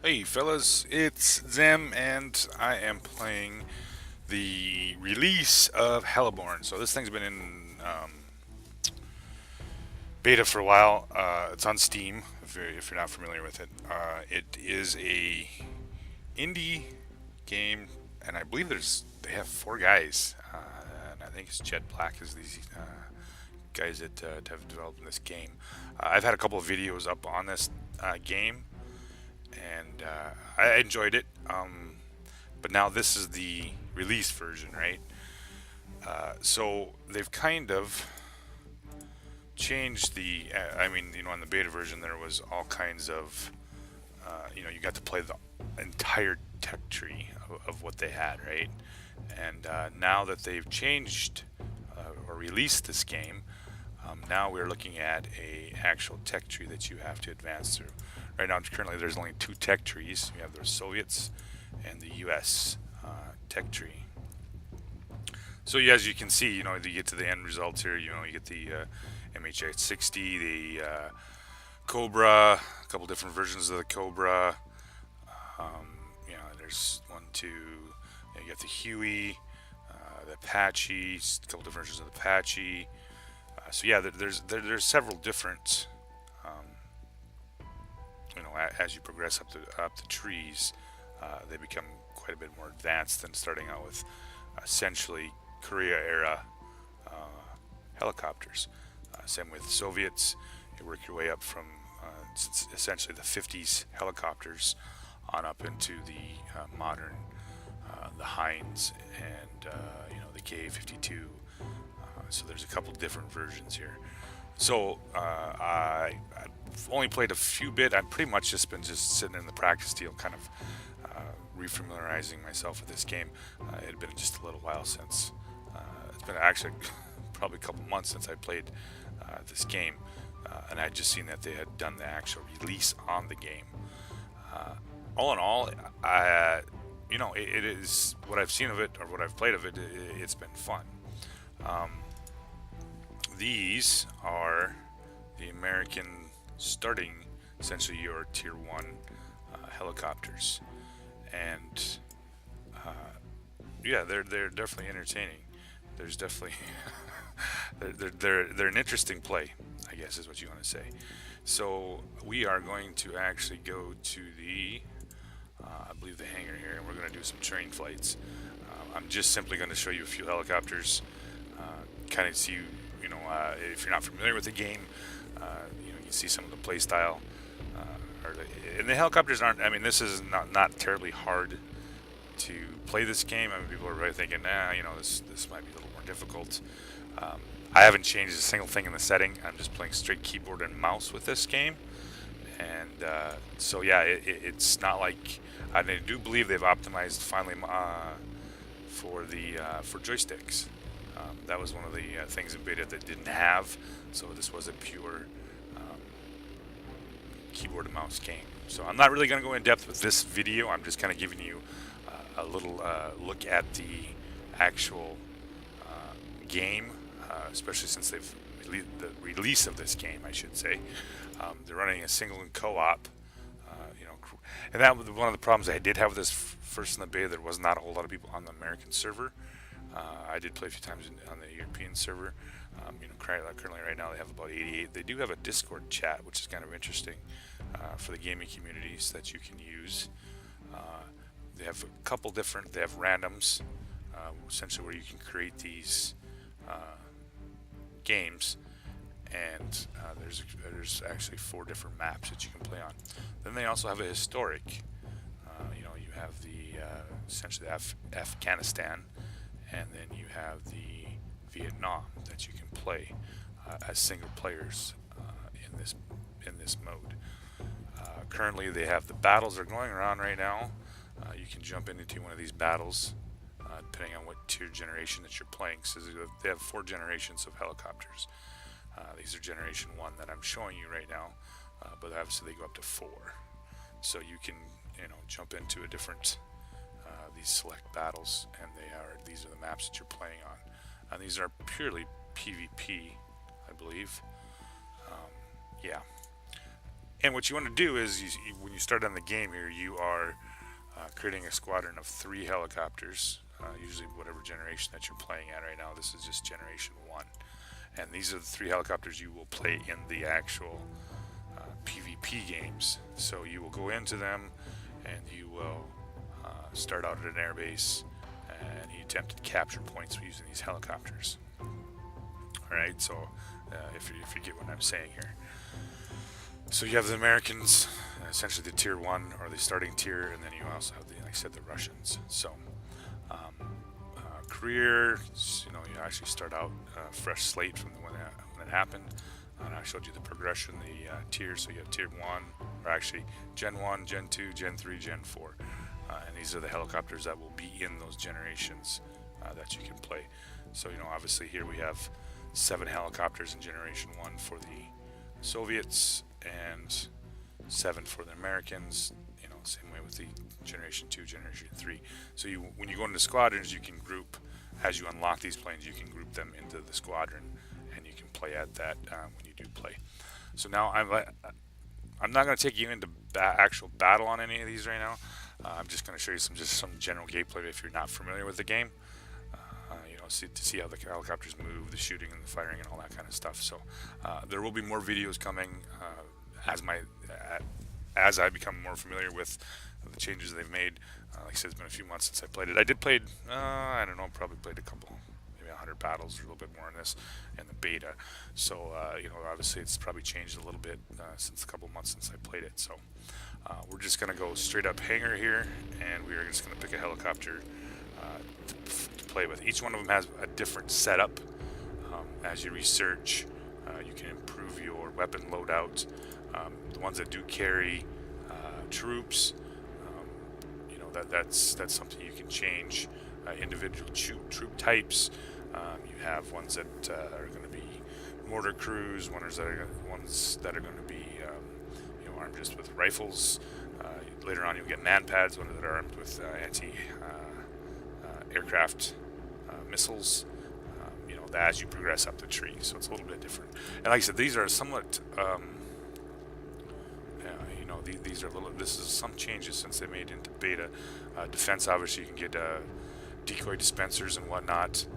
Hey fellas, it's Zem and I am playing the release of Heliborne. So this thing's been in beta for a while. It's on Steam if you're not familiar with it. It is a indie game, and I believe they have four guys, and I think it's Jet Black is these guys that have developed this game. I've had a couple of videos up on this game, and I enjoyed it. But now this is the release version, right? So they've kind of changed the. I mean, in the beta version there was all kinds of. You got to play the entire tech tree of what they had, right? And now that they've changed or released this game, now we're looking at a actual tech tree that you have to advance through. Right now, currently, there's only two tech trees. You have the Soviets and the U.S. Tech tree. So yeah, as you can see, you get to the end results here. You get the MH60, the Cobra, a couple different versions of the Cobra. There's one, two. You get the Huey, the Apache, a couple different versions of the Apache. So yeah, there's several different. As you progress up the trees, they become quite a bit more advanced than starting out with essentially Korea era helicopters. Same with Soviets. You work your way up from essentially the 50s helicopters on up into the modern, the Heinz and the Ka-52. So there's a couple different versions here. So I've only played a few bit. I've pretty much just been sitting in the practice deal, kind of refamiliarizing myself with this game. It had been just a little while since. It's been actually probably a couple months since I played this game, and I'd just seen that they had done the actual release on the game. All in all, it is what I've seen of it or what I've played of it. It's been fun. These are the American starting, essentially your tier one helicopters, and yeah, they're definitely entertaining. There's definitely they're an interesting play, I guess is what you want to say. So we are going to actually go to the I believe the hangar here, and we're going to do some train flights. I'm just simply going to show you a few helicopters, kind of see if you're not familiar with the game, you can see some of the play style. And the helicopters aren't. I mean, this is not terribly hard to play this game. I mean, people are really thinking, this might be a little more difficult. I haven't changed a single thing in the setting. I'm just playing straight keyboard and mouse with this game, and so yeah, it's not like I do believe they've optimized finally for joysticks. That was one of the things in beta that didn't have. So this was a pure keyboard and mouse game. So I'm not really going to go in depth with this video. I'm just kind of giving you a little look at the actual game, especially since they've the release of this game, I should say. They're running a single and co-op. And that was one of the problems I did have with this first in the beta. There was not a whole lot of people on the American server. I did play a few times on the European server. Currently right now they have about 88. They do have a Discord chat, which is kind of interesting for the gaming communities that you can use. They have a couple different. They have randoms, essentially where you can create these games, and there's actually four different maps that you can play on. Then they also have a historic. You have the essentially Afghanistan, and then you have the Vietnam that you can play as single players in this mode. Currently, they have the battles that are going around right now. You can jump into one of these battles depending on what tier generation that you're playing. So they have four generations of helicopters. These are generation 1 that I'm showing you right now, but obviously they go up to 4. So you can jump into a different these select battles, and these are the maps that you're playing on. And these are purely PvP, I believe. Yeah. And what you want to do is, when you start on the game here, you are creating a squadron of 3 helicopters, usually whatever generation that you're playing at right now. This is just generation 1. And these are the 3 helicopters you will play in the actual PvP games. So you will go into them and you will start out at an airbase and you attempt to capture points using these helicopters. Alright, so if you get what I'm saying here. So you have the Americans, essentially the tier 1 or the starting tier, and then you also have, like I said, the Russians. So career, you actually start out fresh slate from when it happened. And I showed you the progression, the tiers. So you have tier 1, or actually Gen 1, Gen 2, Gen 3, Gen 4. And these are the helicopters that will be in those generations that you can play. So, obviously here we have 7 helicopters in Generation 1 for the Soviets and 7 for the Americans. Same way with the Generation 2, Generation 3. So when you go into squadrons, you can group, as you unlock these planes, you can group them into the squadron, and you can play at that when you do play. So now I'm not going to take you into actual battle on any of these right now. I'm just going to show you some general gameplay if you're not familiar with the game. To see how the helicopters move, the shooting and the firing and all that kind of stuff. So there will be more videos coming as I become more familiar with the changes they've made. Like I said, it's been a few months since I played it. I did play, I don't know, probably played a couple, maybe 100 battles or a little bit more in this, in the beta. So, obviously it's probably changed a little bit since a couple months since I played it. So we're just going to go straight up Hangar here, and we are just going to pick a helicopter to play with. Each one of them has a different setup. As you research, you can improve your weapon loadout. The ones that do carry troops, that's something you can change. Individual troop types. You have ones that are going to be mortar crews, ones that are going to be armed just with rifles. Later on, you'll get man pads, ones that are armed with aircraft missiles. As you progress up the tree, so it's a little bit different. And like I said, these are somewhat. These are this is some changes since they made into beta. Defense, obviously, you can get decoy dispensers and whatnot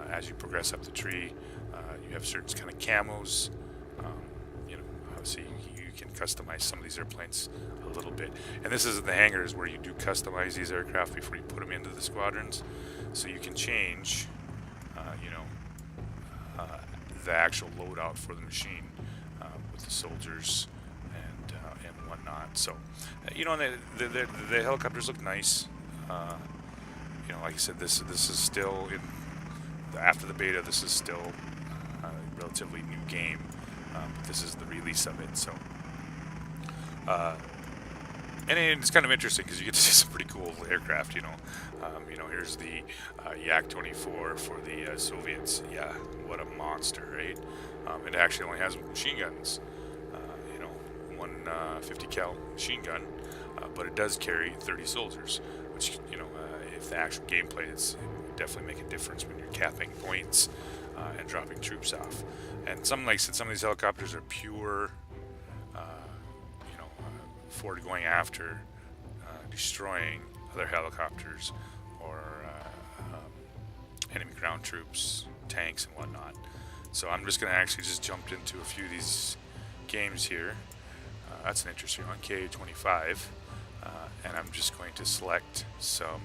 as you progress up the tree. You have certain kind of camos. Obviously, you can customize some of these airplanes a little bit. And this is the hangars where you do customize these aircraft before you put them into the squadrons. So you can change, the actual loadout for the machine with the soldiers and whatnot. So, the helicopters look nice. Like I said, this is still after the beta. This is still a relatively new game. But this is the release of it. So, and it's kind of interesting because you get to see some pretty cool aircraft. Here's the Yak-24 for the Soviets. Yeah, what a monster, right? It actually only has machine guns. One 50 cal machine gun, but it does carry 30 soldiers. Which if the actual gameplay, it would definitely make a difference when you're capping points and dropping troops off. And some of these helicopters are pure. For going after, destroying other helicopters or enemy ground troops, tanks, and whatnot. So I'm just going to actually just jump into a few of these games here. That's an interesting one, Ka-25, and I'm just going to select some,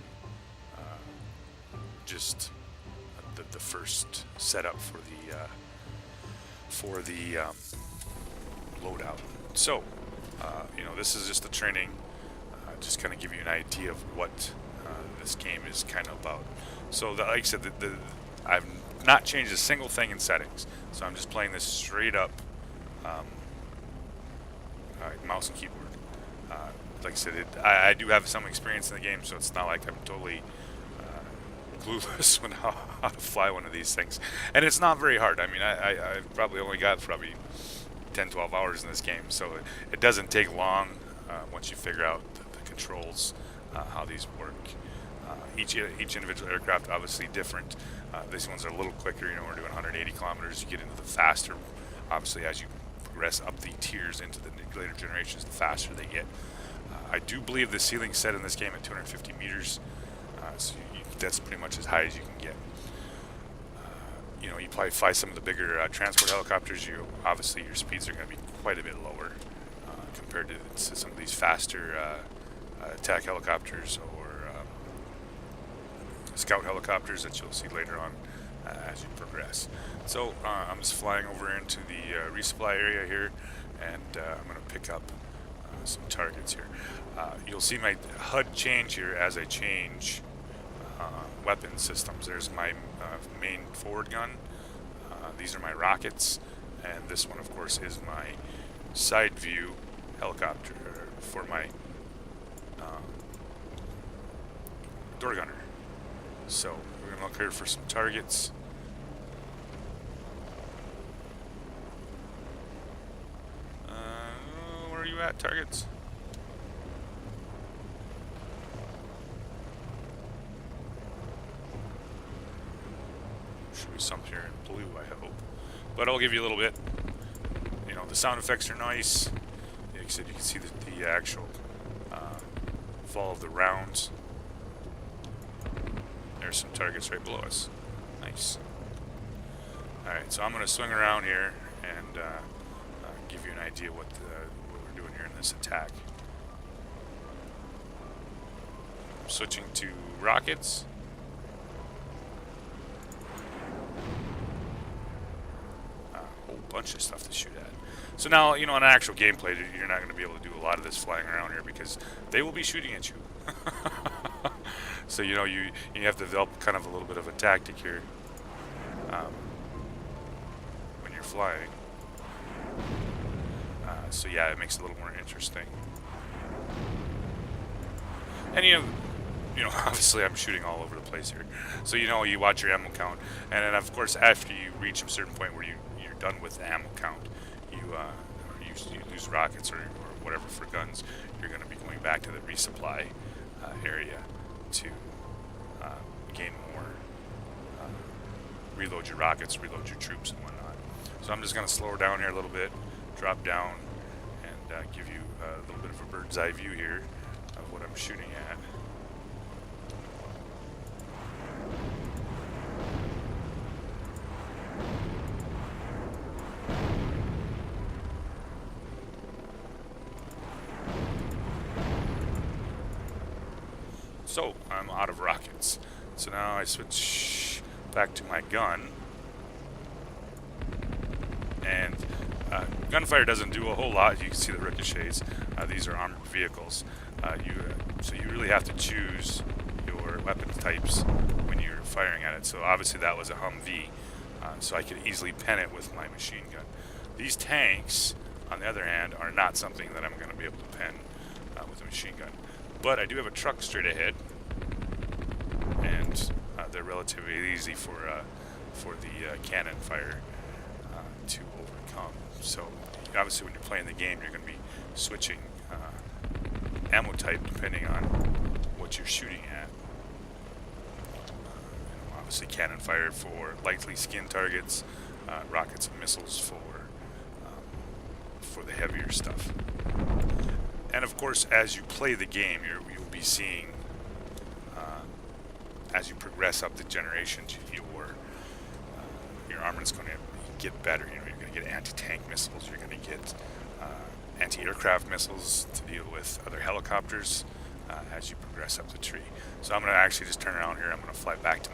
just the first setup for the loadout. So. This is just the training, just kind of give you an idea of what this game is kind of about. So, like I said, I've not changed a single thing in settings. So I'm just playing this straight up mouse and keyboard. Like I said, I do have some experience in the game, so it's not like I'm totally clueless on how to fly one of these things. And it's not very hard. I mean, I've probably only got 10-12 hours in this game, so it doesn't take long once you figure out the controls, how these work. Each individual aircraft obviously different. These ones are a little quicker. We're doing 180 kilometers. You get into the faster, obviously, as you progress up the tiers into the later generations, the faster they get. I do believe the ceiling's set in this game at 250 meters, so that's pretty much as high as you can get. You know, you probably fly some of the bigger transport helicopters. Obviously your speeds are going to be quite a bit lower compared to some of these faster attack helicopters or scout helicopters that you'll see later on as you progress. So I'm just flying over into the resupply area here, and I'm going to pick up some targets here. You'll see my HUD change here as I change weapon systems. There's my main forward gun. These are my rockets, and this one, of course, is my side view helicopter for my door gunner. So we're going to look here for some targets. Where are you at, targets? Should be some here in blue, I hope. But I'll give you a little bit. You know, the sound effects are nice. Like I said, you can see the actual fall of the rounds. There's some targets right below us. Nice. Alright, so I'm going to swing around here and give you an idea what we're doing here in this attack. I'm switching to rockets. Bunch of stuff to shoot at. So now, you know, in actual gameplay, you're not going to be able to do a lot of this flying around here because they will be shooting at you. So, you know, you have to develop kind of a little bit of a tactic here when you're flying. So yeah, it makes it a little more interesting. And you know, obviously I'm shooting all over the place here. So, you know, you watch your ammo count, and then of course after you reach a certain point where you're done with the ammo count, you lose rockets or whatever for guns, you're going to be going back to the resupply area to gain more, reload your rockets, reload your troops and whatnot. So I'm just going to slow her down here a little bit, drop down, and give you a little bit of a bird's eye view here of what I'm shooting at. So I'm out of rockets. So now I switch back to my gun. And gunfire doesn't do a whole lot. You can see the ricochets. These are armored vehicles. So you really have to choose your weapon types when you're firing at it. So obviously that was a Humvee. So I could easily pen it with my machine gun. These tanks, on the other hand, are not something that I'm going to be able to pen with a machine gun. But I do have a truck straight ahead, and they're relatively easy for the cannon fire to overcome. So obviously when you're playing the game, you're going to be switching ammo type depending on what you're shooting at. Obviously cannon fire for lightly skinned targets, rockets and missiles for the heavier stuff. And of course, as you play the game, you'll be seeing, as you progress up the generations, your armament's going to get better. You know, you're going to get anti-tank missiles. You're going to get anti-aircraft missiles to deal with other helicopters as you progress up the tree. So I'm going to actually just turn around here. I'm going to fly back to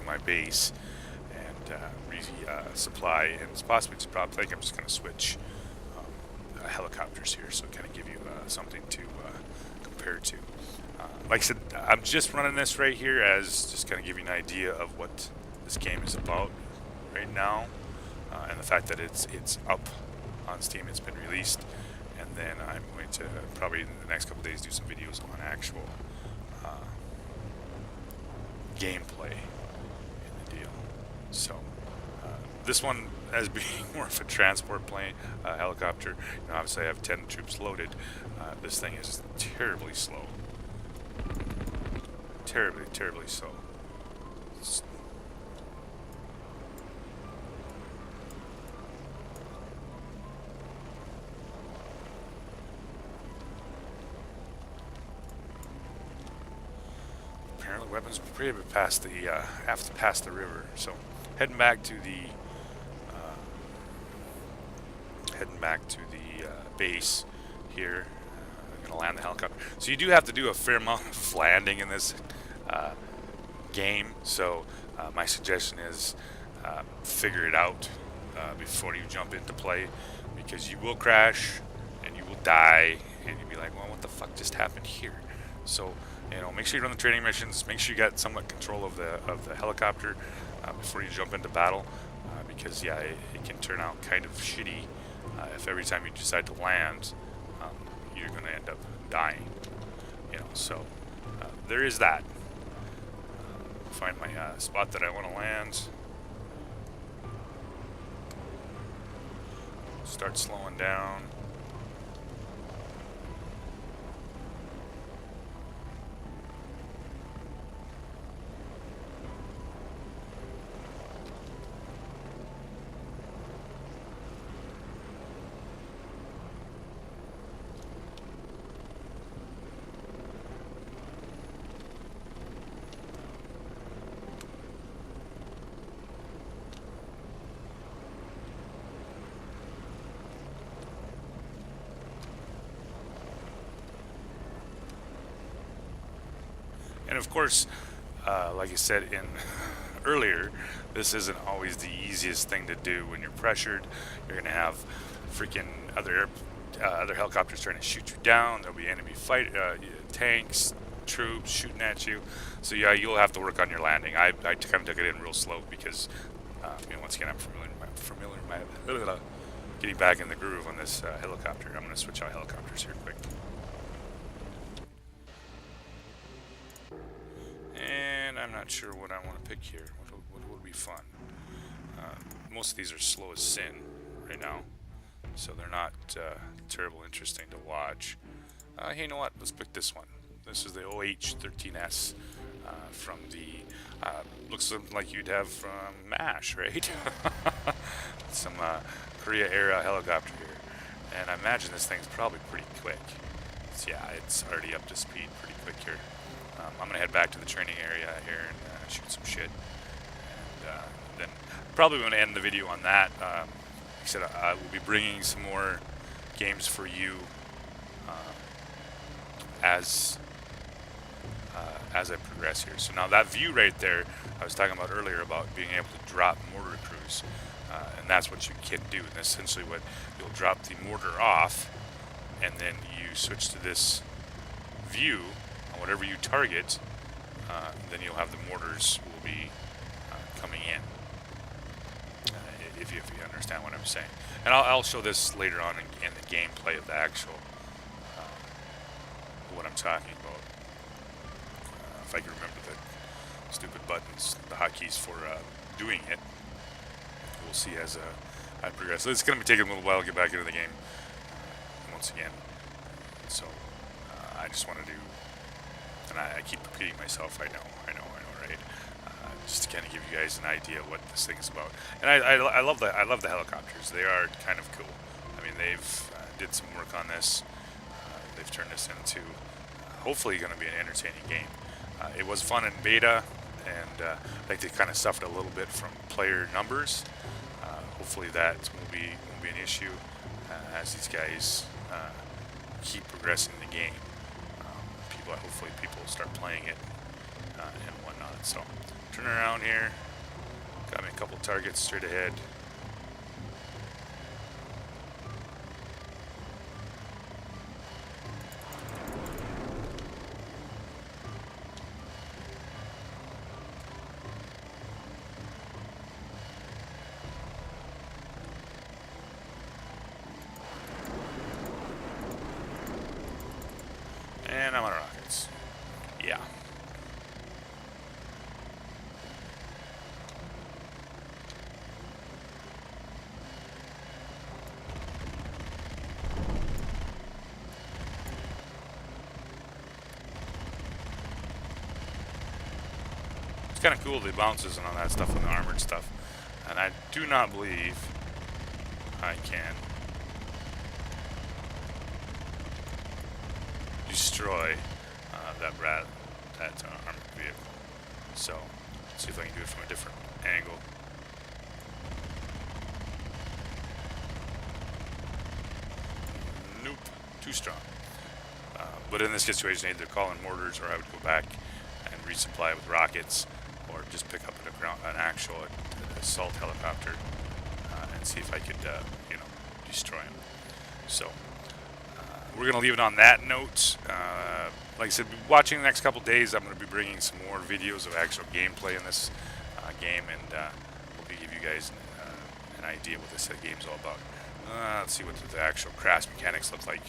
my base and resupply. And it's possibly just probably think I'm just going to switch helicopters here, so kind of give you something to compare to. Like I said, I'm just running this right here as just kind of give you an idea of what this game is about right now, and the fact that it's up on Steam, it's been released, and then I'm going to probably in the next couple days do some videos on actual gameplay in the deal. So this one as being more of a transport plane, helicopter. You know, obviously I have 10 troops loaded. This thing is terribly slow. Terribly slow. weapons prohibited past the have to pass the river. So heading back to the base here. I'm gonna land the helicopter. So you do have to do a fair amount of landing in this game. So my suggestion is figure it out before you jump into play, because you will crash and you will die, and you'll be like, well, what the fuck just happened here? So, you know, make sure you run the training missions. Make sure you got somewhat control of the helicopter before you jump into battle, because yeah, it can turn out kind of shitty if every time you decide to land, you're going to end up dying. You know, so there is that. Find my spot that I want to land. Start slowing down. And of course, like I said in earlier, this isn't always the easiest thing to do when you're pressured. You're going to have freaking other helicopters trying to shoot you down. There'll be enemy tanks, troops shooting at you. So yeah, you'll have to work on your landing. I kind of took it in real slow because, you know, once again, I'm getting back in the groove on this helicopter. I'm going to switch out helicopters here quick. And I'm not sure what I want to pick here. What would be fun? Most of these are slow as sin right now, so they're not terrible interesting to watch. Hey, you know what? Let's pick this one. This is the OH-13S from the... looks something like you'd have from MASH, right? Some Korea-era helicopter here. And I imagine this thing's probably pretty quick. So yeah, it's already up to speed pretty quick here. I'm going to head back to the training area here and shoot some shit. And then probably going to end the video on that. Like I said, I will be bringing some more games for you as I progress here. So now that view right there, I was talking about earlier about being able to drop mortar crews. And that's what you can do. And essentially what you'll drop the mortar off, and then you switch to this view. Whatever you target, then you'll have the mortars will be coming in, if you understand what I'm saying. And I'll show this later on in the gameplay of the actual, what I'm talking about. If I can remember the stupid buttons, the hotkeys for doing it. We'll see as I progress. So it's going to be taking a little while to get back into the game once again. So I just want to do... And I keep repeating myself, I know, right? Just to kind of give you guys an idea what this thing is about. And I love the helicopters. They are kind of cool. I mean, they've did some work on this. They've turned this into hopefully going to be an entertaining game. It was fun in beta, and I think they kind of suffered a little bit from player numbers. Hopefully that won't be an issue as these guys keep progressing the game. Hopefully people will start playing it and whatnot. So, turn around here. Got me a couple targets straight ahead. And I'm on rockets. Yeah. It's kind of cool, the bounces and all that stuff and the armored stuff. And I do not believe I can destroy that armored vehicle. So let's see if I can do it from a different angle. Nope, too strong. But in this situation, either call in mortars, or I would go back and resupply with rockets, or just pick up an actual assault helicopter and see if I could, you know, destroy him. So we're gonna leave it on that note. Like I said, watching the next couple days, I'm gonna be bringing some more videos of actual gameplay in this game, and hope to give you guys an idea what this game's all about. Let's see what the actual crash mechanics look like.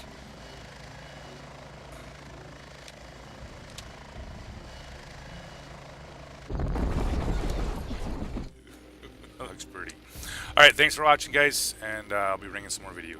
That looks pretty. Alright, thanks for watching, guys, and I'll be bringing some more videos.